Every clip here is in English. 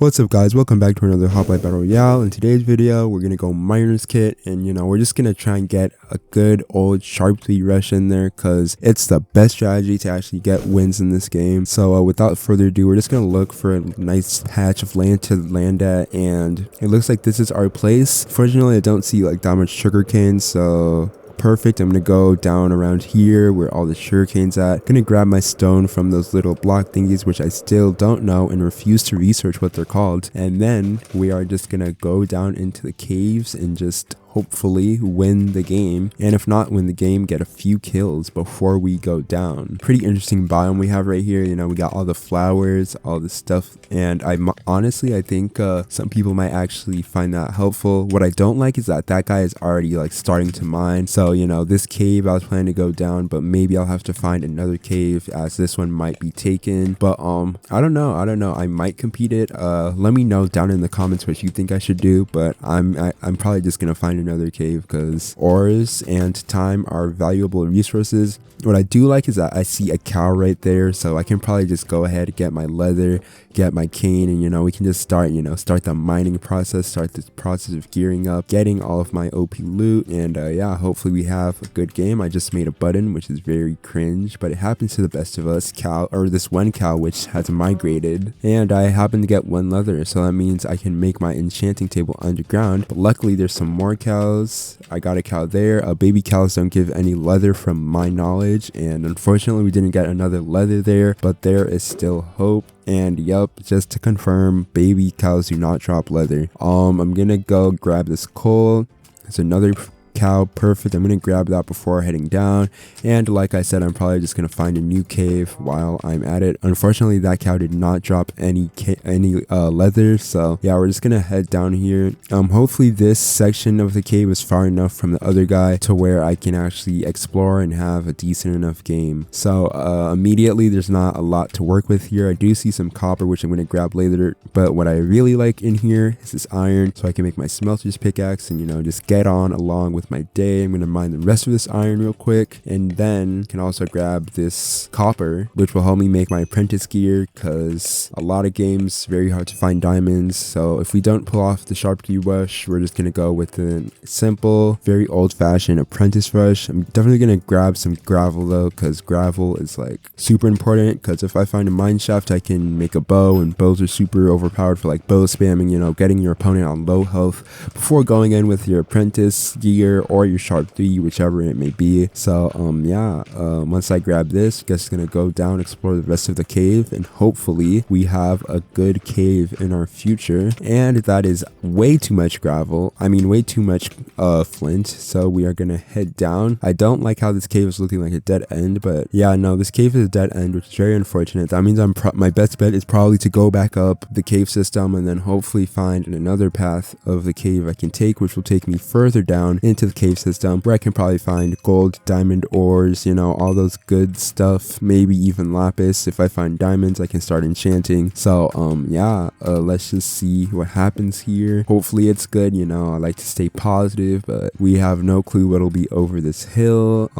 What's up guys, welcome back to another Hoplite Battle Royale. In today's video, we're going to go Miner's Kit and we're just going to try and get a good old sharply rush in there because it's the best strategy to actually get wins in this game. So without further ado, we're just going to look for a nice patch of land to land at, and it looks like this is our place. Fortunately, I don't see like that much sugarcane, so perfect. I'm gonna go down around here where all the sugarcane's at. Gonna grab my stone from those little block thingies, which I still don't know and refuse to research what they're called. And then we are just gonna go down into the caves and just hopefully win the game, and if not win the game, get a few kills before we go down. Pretty interesting biome we have right here. We got all the flowers, all the stuff, and I think some people might actually find that helpful. What I don't like is that guy is already like starting to mine. So this cave I was planning to go down, but maybe I'll have to find another cave as this one might be taken. But I don't know, I might compete it. Let me know down in the comments what you think I should do, but I'm probably just gonna find another cave because ores and time are valuable resources. What I do like is that I see a cow right there, so I can probably just go ahead and get my leather, get my cane, and we can just start the mining process, start this process of gearing up, getting all of my OP loot, and yeah, hopefully we have a good game. I just made a button which is very cringe, but it happens to the best of us. This one cow which has migrated, and I happen to get one leather, so that means I can make my enchanting table underground. But luckily there's some more cows. I got a cow there. Baby cows don't give any leather from my knowledge, and unfortunately we didn't get another leather there, but there is still hope. And yup, just to confirm, baby cows do not drop leather. I'm gonna go grab this coal. There's another cow, perfect. I'm gonna grab that before heading down, and like I said, I'm probably just gonna find a new cave while I'm at it. Unfortunately, that cow did not drop any leather, so yeah, we're just gonna head down here. Hopefully this section of the cave is far enough from the other guy to where I can actually explore and have a decent enough game. So immediately there's not a lot to work with here. I do see some copper which I'm gonna grab later, but what I really like in here is this iron, so I can make my smelter's pickaxe and just get on along with my day. I'm gonna mine the rest of this iron real quick, and then can also grab this copper which will help me make my apprentice gear, because a lot of games very hard to find diamonds. So if we don't pull off the sharply rush, we're just gonna go with a simple, very old-fashioned apprentice rush. I'm definitely gonna grab some gravel though, because gravel is like super important, because if I find a mine shaft I can make a bow, and bows are super overpowered for like bow spamming, getting your opponent on low health before going in with your apprentice gear or your sharp 3, whichever it may be. So yeah, once I grab this, just gonna go down, explore the rest of the cave, and hopefully we have a good cave in our future. And that is way too much gravel, way too much flint, so we are gonna head down. I don't like how this cave is looking like a dead end, but yeah, no, this cave is a dead end, which is very unfortunate. That means my best bet is probably to go back up the cave system and then hopefully find another path of the cave I can take, which will take me further down into the cave system where I can probably find gold, diamond ores, all those good stuff, maybe even lapis. If I find diamonds I can start enchanting. So yeah, let's just see what happens here. Hopefully it's good. I like to stay positive, but we have no clue what'll be over this hill.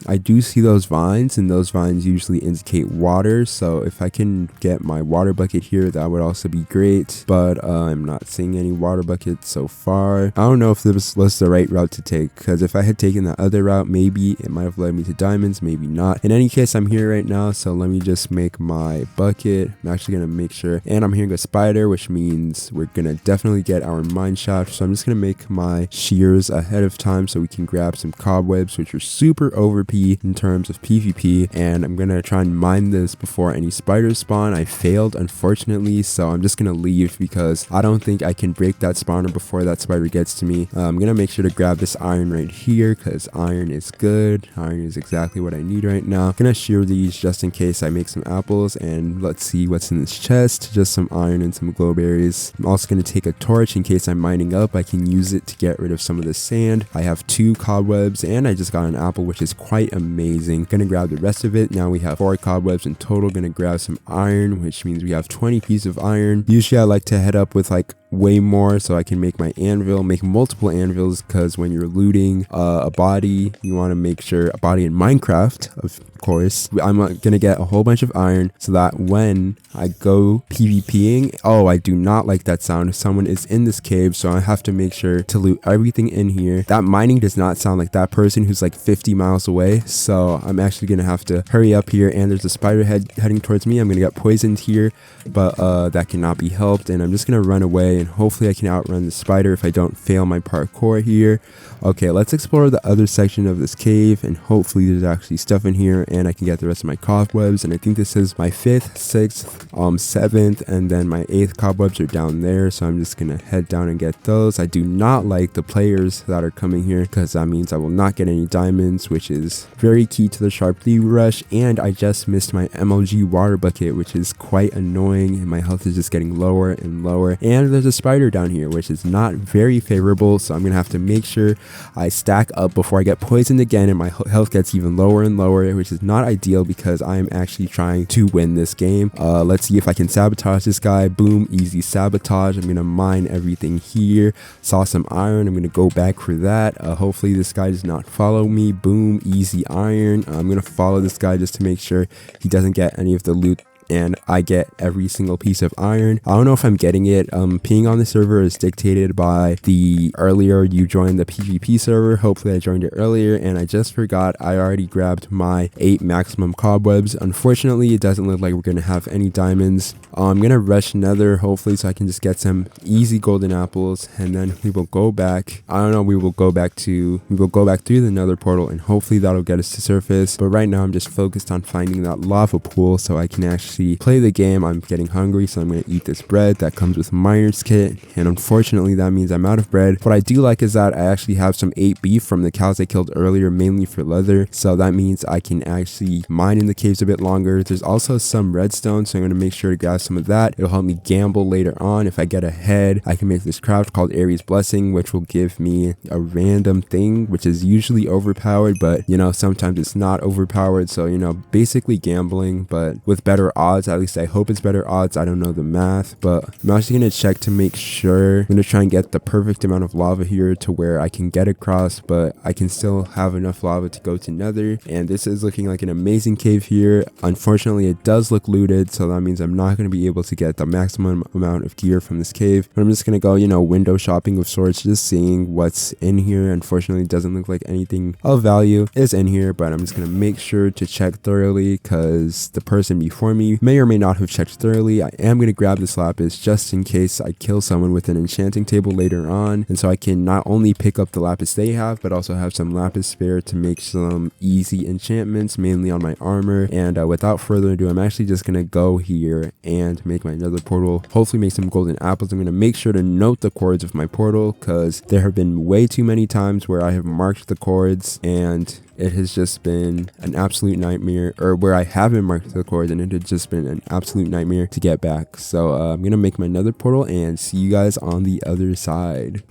I do see those vines, and those vines usually indicate water, so if I can get my water bucket here, that would also be great, but I'm not seeing any water buckets so far. I don't know if this was the right route to take, because if I had taken the other route, maybe it might have led me to diamonds, maybe not. In any case, I'm here right now, so let me just make my bucket. I'm actually gonna make sure, and I'm hearing a spider, which means we're gonna definitely get our mine shaft, so I'm just gonna make my shears ahead of time so we can grab some cobwebs, which are super OP in terms of PvP, and I'm gonna try and mine this before any spiders spawn. I failed, unfortunately, so I'm just gonna leave because I don't think I can break that spawner before that spider gets to me. I'm gonna make sure to grab this iron right here, because iron is good. Iron is exactly what I need right now. I'm gonna shear these just in case I make some apples, and let's see what's in this chest. Just some iron and some glowberries. I'm also gonna take a torch in case I'm mining up. I can use it to get rid of some of the sand. I have 2 cobwebs, and I just got an apple, which is quite amazing. Gonna grab the rest of it. Now we have 4 cobwebs in total. Gonna grab some iron, which means we have 20 pieces of iron. Usually I like to head up with like way more so I can make my anvil, make multiple anvils, because when you're looting a body, you want to make sure a body in Minecraft, Of course, I'm gonna get a whole bunch of iron so that when I go PvPing, oh, I do not like that sound. Someone is in this cave, so I have to make sure to loot everything in here. That mining does not sound like that person who's like 50 miles away, so I'm actually gonna have to hurry up here. And there's a spider heading towards me. I'm gonna get poisoned here, but that cannot be helped, and I'm just gonna run away, and hopefully I can outrun the spider if I don't fail my parkour here. Okay, let's explore the other section of this cave, and hopefully there's actually stuff in here and I can get the rest of my cobwebs. And I think this is my 5th, 6th, 7th, and then my 8th cobwebs are down there, so I'm just gonna head down and get those. I do not like the players that are coming here because that means I will not get any diamonds, which is very key to the sharply rush. And I just missed my MLG water bucket, which is quite annoying, and my health is just getting lower and lower. And there's a spider down here, which is not very favorable, so I'm gonna have to make sure I stack up before I get poisoned again, and my health gets even lower and lower, which is not ideal because I'm actually trying to win this game. Let's see if I can sabotage this guy. Boom, easy sabotage. I'm gonna mine everything here. Saw some iron. I'm gonna go back for that. Hopefully this guy does not follow me. Boom, easy iron. I'm gonna follow this guy just to make sure he doesn't get any of the loot and I get every single piece of iron. I don't know if I'm getting it. Being on the server is dictated by the earlier you joined the PvP server. Hopefully I joined it earlier, and I just forgot I already grabbed my 8 maximum cobwebs. Unfortunately, it doesn't look like we're gonna have any diamonds. I'm gonna rush nether hopefully so I can just get some easy golden apples, and then we will go back. I don't know, we will go back through the nether portal, and hopefully that'll get us to surface. But right now I'm just focused on finding that lava pool so I can actually play the game. I'm getting hungry, so I'm going to eat this bread that comes with miner's kit, and unfortunately that means I'm out of bread. What I do like is that I actually have some 8 beef from the cows I killed earlier, mainly for leather, so that means I can actually mine in the caves a bit longer. There's also some redstone, so I'm going to make sure to grab some of that. It'll help me gamble later on. If I get ahead, I can make this craft called Aries Blessing, which will give me a random thing, which is usually overpowered, but you know, sometimes it's not overpowered, so you know, basically gambling, but with better odds. At least I hope it's better odds. I don't know the math, but I'm actually going to check to make sure. I'm going to try and get the perfect amount of lava here to where I can get across, but I can still have enough lava to go to nether. And this is looking like an amazing cave here. Unfortunately, it does look looted, so that means I'm not going to be able to get the maximum amount of gear from this cave. But I'm just going to go, you know, window shopping of sorts, just seeing what's in here. Unfortunately, it doesn't look like anything of value is in here, but I'm just going to make sure to check thoroughly because the person before me may or may not have checked thoroughly. I am going to grab this lapis just in case I kill someone with an enchanting table later on, and so I can not only pick up the lapis they have, but also have some lapis spare to make some easy enchantments, mainly on my armor. And without further ado, I'm actually just going to go here and make my nether portal, hopefully make some golden apples. I'm going to make sure to note the coords of my portal because there have been way too many times where I have marked the coords and it has just been an absolute nightmare, or where I haven't marked the coords and it had just been an absolute nightmare to get back. So I'm gonna make my nether portal and see you guys on the other side.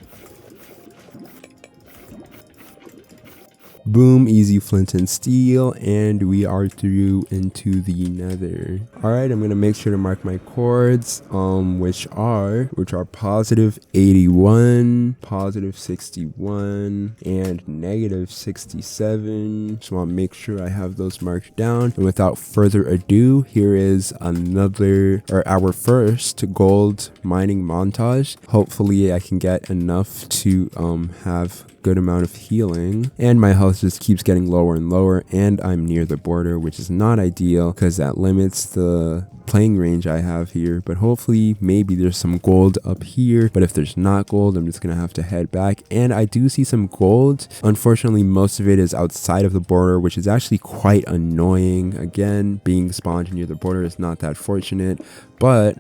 Boom, easy flint and steel, and we are through into the nether. Alright, I'm gonna make sure to mark my coords, which are positive 81, positive 61, and negative 67. Just want to make sure I have those marked down. And without further ado, here is our first gold mining montage. Hopefully I can get enough to have good amount of healing, and my health just keeps getting lower and lower, and I'm near the border, which is not ideal because that limits the playing range I have here. But hopefully maybe there's some gold up here, but if there's not gold, I'm just gonna have to head back. And I do see some gold. Unfortunately, most of it is outside of the border, which is actually quite annoying. Again, being spawned near the border is not that fortunate, but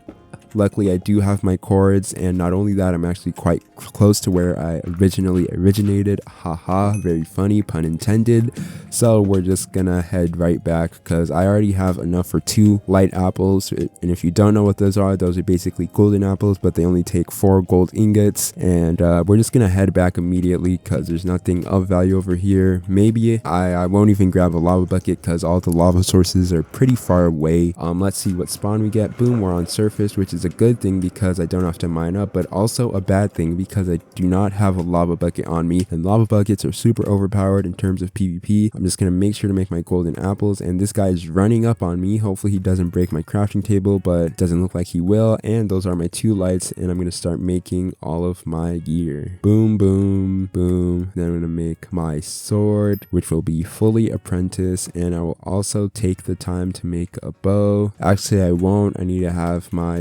luckily I do have my coords, and not only that, I'm actually quite close to where I originally originated. Haha, very funny, pun intended. So we're just gonna head right back because I already have enough for 2 light apples, and if you don't know what those are basically golden apples, but they only take 4 gold ingots. And we're just gonna head back immediately because there's nothing of value over here. Maybe I won't even grab a lava bucket because all the lava sources are pretty far away. Let's see what spawn we get. Boom, we're on surface, which is is a good thing because I don't have to mine up, but also a bad thing because I do not have a lava bucket on me, and lava buckets are super overpowered in terms of PvP. I'm just gonna make sure to make my golden apples, and this guy is running up on me. Hopefully he doesn't break my crafting table, but it doesn't look like he will. And those are my 2 lights, and I'm gonna start making all of my gear. Boom, boom, boom. Then I'm gonna make my sword, which will be fully apprentice, and I will also take the time to make a bow. Actually, I won't. I need to have my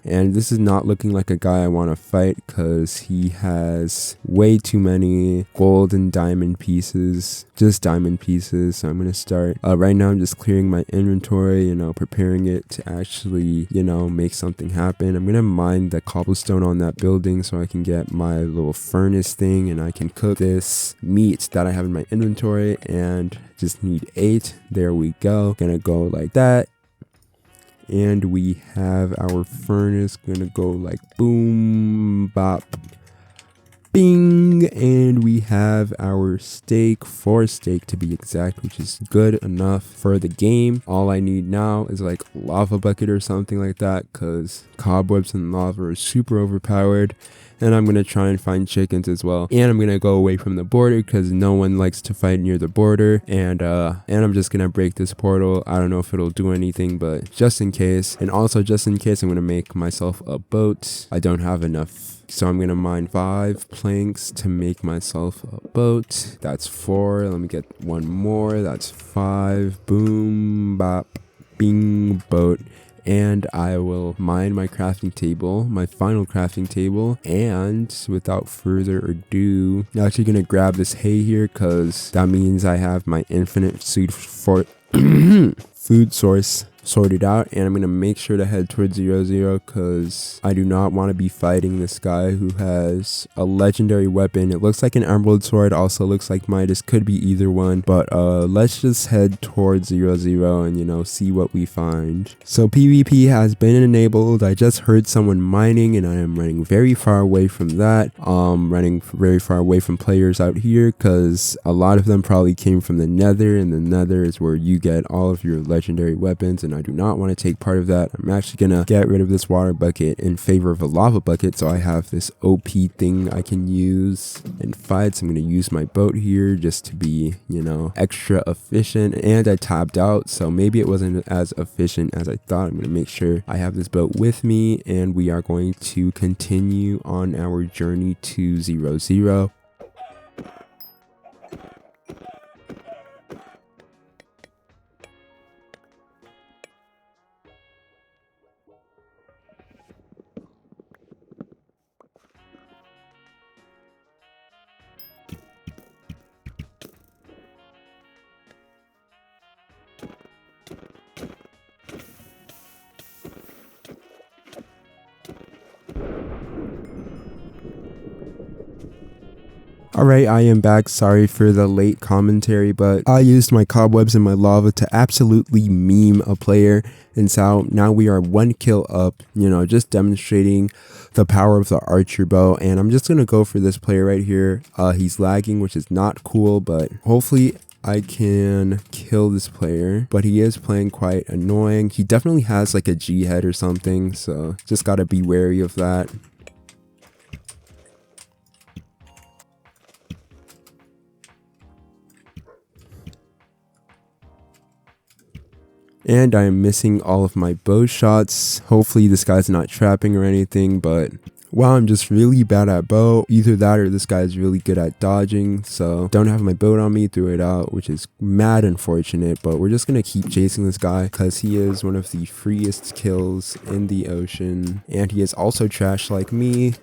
and this is not looking like a guy I want to fight because he has way too many gold and diamond pieces, just diamond pieces. So I'm gonna start right now. I'm just clearing my inventory, preparing it to actually make something happen. I'm gonna mine the cobblestone on that building so I can get my little furnace thing, and I can cook this meat that I have in my inventory, and just need 8. There we go. Gonna go like that. And we have our furnace gonna go like boom, bop, bing, and we have our steak, 4 steak to be exact, which is good enough for the game. All I need now is like lava bucket or something like that, because cobwebs and lava are super overpowered. And I'm going to try and find chickens as well. And I'm going to go away from the border because no one likes to fight near the border. And I'm just going to break this portal. I don't know if it'll do anything, but just in case. And also just in case, I'm going to make myself a boat. I don't have enough, so I'm going to mine 5 planks to make myself a boat. That's 4. Let me get 1 more. That's 5. Boom, bop, bing, boat. And I will mine my crafting table, my final crafting table. And without further ado, I'm actually going to grab this hay here because that means I have my infinite food source sorted out, and I'm going to make sure to head towards 0-0 because I do not want to be fighting this guy who has a legendary weapon. It looks like an emerald sword, also looks like Midas, could be either one, but let's just head towards 0-0 and see what we find. So PvP has been enabled. I just heard someone mining, and I am running very far away from that. Running very far away from players out here because a lot of them probably came from the nether, and the nether is where you get all of your legendary weapons, and I do not want to take part of that. I'm actually gonna get rid of this water bucket in favor of a lava bucket, so I have this OP thing I can use and fight. So I'm gonna use my boat here just to be extra efficient, and I tapped out, so maybe it wasn't as efficient as I thought. I'm gonna make sure I have this boat with me, and we are going to continue on our journey to 0-0. Alright, I am back. Sorry for the late commentary, but I used my cobwebs and my lava to absolutely meme a player, and so now we are 1 kill up, just demonstrating the power of the archer bow. And I'm just gonna go for this player right here. He's lagging, which is not cool, but hopefully I can kill this player, but he is playing quite annoying. He definitely has like a G head or something, so just gotta be wary of that. And I am missing all of my bow shots. Hopefully this guy's not trapping or anything, but wow, I'm just really bad at bow. Either that or this guy's really good at dodging. So don't have my boat on me, threw it out, which is mad unfortunate, but we're just gonna keep chasing this guy because he is one of the freest kills in the ocean, and he is also trash like me.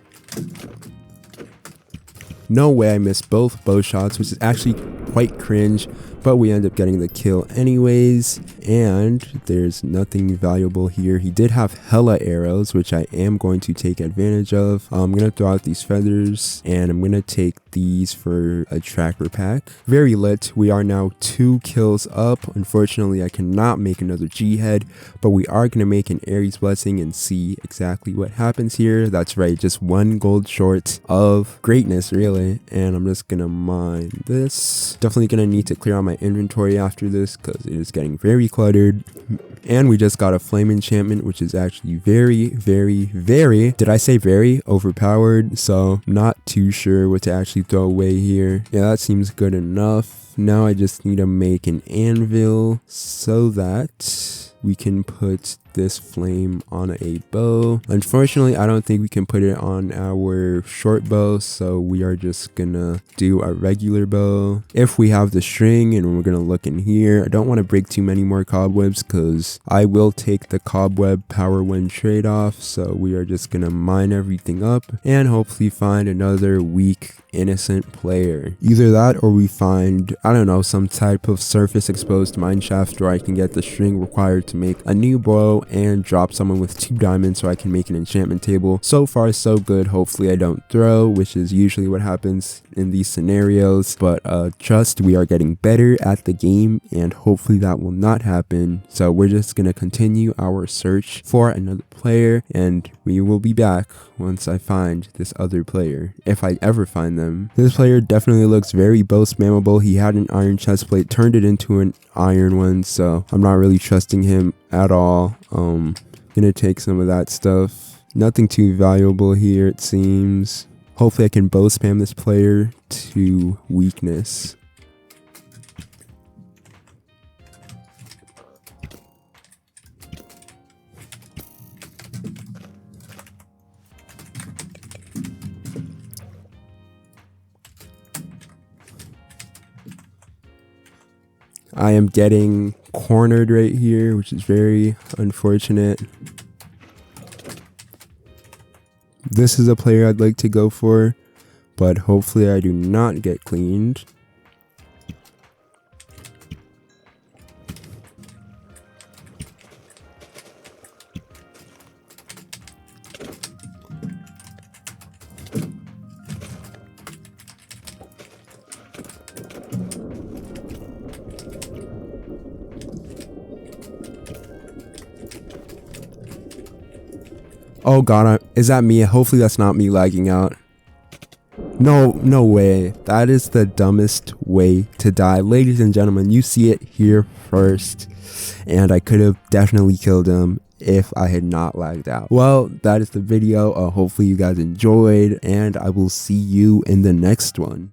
No way I missed both bow shots, which is actually quite cringe, but we end up getting the kill anyways, and there's nothing valuable here. He did have hella arrows, which I am going to take advantage of. I'm going to throw out these feathers, and I'm going to take these for a tracker pack. Very lit. We are now 2 kills up. Unfortunately, I cannot make another G head, but we are going to make an Aries blessing and see exactly what happens here. That's right, just 1 gold short of greatness, really. And I'm just going to mine this. Definitely going to need to clear out my my inventory after this because it is getting very cluttered. And we just got a flame enchantment, which is actually very, did I say very overpowered? So not too sure what to actually throw away here. Yeah, that seems good enough. Now I just need to make an anvil so that we can put this flame on a bow. Unfortunately, I don't think we can put it on our short bow, so we are just gonna do a regular bow. If we have the string, and we're gonna look in here, I don't want to break too many more cobwebs because I will take the cobweb power when trade-off, so we are just gonna mine everything up and hopefully find another weak innocent player. Either that or we find, I don't know, some type of surface exposed mineshaft where I can get the string required to make a new bow and drop someone with 2 diamonds so I can make an enchantment table. So far so good. Hopefully I don't throw, which is usually what happens in these scenarios, but trust, we are getting better at the game and hopefully that will not happen. So we're just gonna continue our search for another player and we will be back once I find this other player, if I ever find them. This player definitely looks very bow spammable. He had an iron chest plate, turned it into an iron one, so I'm not really trusting him at all. Gonna take some of that stuff. Nothing too valuable here, it seems. Hopefully I can bow spam this player to weakness. I am getting cornered right here, which is very unfortunate. This is a player I'd like to go for, but hopefully I do not get cleaned. Oh god, is that me? Hopefully that's not me lagging out. No way. That is the dumbest way to die. Ladies and gentlemen, you see it here first. And I could have definitely killed him if I had not lagged out. Well, that is the video. Hopefully you guys enjoyed, and I will see you in the next one.